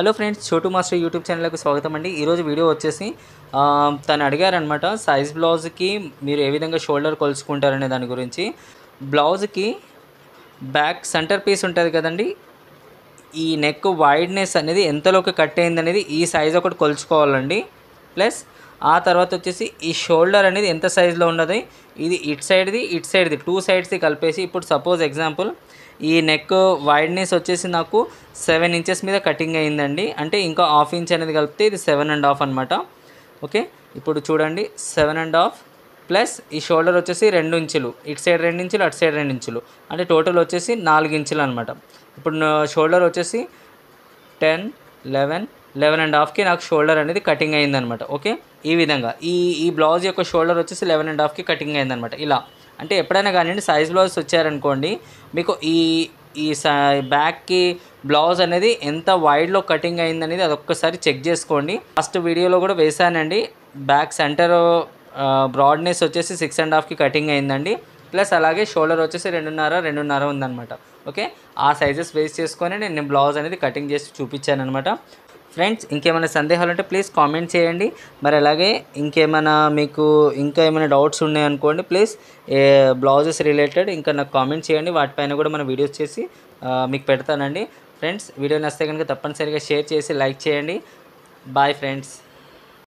Hello friends, చోటు master YouTube ఛానల్కి స్వాగతం అండి. ఈరోజు వీడియో వచ్చేసి తను అడిగారనమాట, సైజ్ బ్లౌజ్కి మీరు ఏ విధంగా షోల్డర్ కొలుచుకుంటారనే దాని గురించి. బ్లౌజ్కి బ్యాక్ సెంటర్ పీస్ ఉంటుంది కదండి, ఈ నెక్ వైడ్నెస్ అనేది ఎంతలోకి కట్ అయింది అనేది ఈ సైజ్ ఒకటి కొలుచుకోవాలండి. ప్లస్ ఆ తర్వాత వచ్చేసి ఈ షోల్డర్ అనేది ఎంత సైజులో ఉన్నది, ఇది ఇటు సైడ్ది టూ సైడ్స్ది కలిపేసి, ఇప్పుడు సపోజ్ ఎగ్జాంపుల్ ఈ నెక్ వైడ్నెస్ వచ్చేసి నాకు 7 ఇంచెస్ మీద కటింగ్ అయిందండి. అంటే ఇంకా హాఫ్ ఇంచ్ అనేది కలిపితే ఇది 7.5 అనమాట. ఓకే, ఇప్పుడు చూడండి 7.5 ప్లస్ ఈ షోల్డర్ వచ్చేసి 2 ఇంచులు, ఇటు సైడ్ 2 ఇంచులు, అటు సైడ్ 2 ఇంచులు, అంటే టోటల్ వచ్చేసి 4 ఇంచులు అనమాట. ఇప్పుడు షోల్డర్ వచ్చేసి 10, 11.5కి నాకు షోల్డర్ అనేది కటింగ్ అయిందనమాట. ఓకే, ఈ విధంగా ఈ బ్లౌజ్ యొక్క షోల్డర్ వచ్చేసి 11.5కి కటింగ్ అయిందనమాట. ఇలా అంటే ఎప్పుడైనా కానివ్వండి, సైజ్ బ్లౌజ్ వచ్చారనుకోండి, మీకు ఈ బ్యాక్కి బ్లౌజ్ అనేది ఎంత వైడ్లో కటింగ్ అయిందనేది అదొక్కసారి చెక్ చేసుకోండి. ఫస్ట్ వీడియోలో కూడా వేసానండి, బ్యాక్ సెంటర్ బ్రాడ్నెస్ వచ్చేసి 6.5కి కటింగ్ అయిందండి. ప్లస్ అలాగే షోల్డర్ వచ్చేసి 2.5 ఉందన్నమాట. ఓకే, ఆ సైజెస్ బేస్ చేసుకొని నేను బ్లౌజ్ అనేది కటింగ్ చేసి చూపించాను అనమాట. ఫ్రెండ్స్, ఇంకేమైనా సందేహాలు ఉంటే ప్లీజ్ కామెంట్ చేయండి. మరి అలాగే ఇంకేమైనా మీకు ఇంకా ఏమైనా డౌట్స్ ఉన్నాయనుకోండి, ప్లీజ్ బ్లౌజెస్ రిలేటెడ్ ఇంకా నాకు కామెంట్ చేయండి. వాటిపైన కూడా మన వీడియోస్ చేసి మీకు పెడతానండి. ఫ్రెండ్స్, వీడియో నచ్చితే కనుక తప్పనిసరిగా షేర్ చేసి లైక్ చేయండి. Bye friends.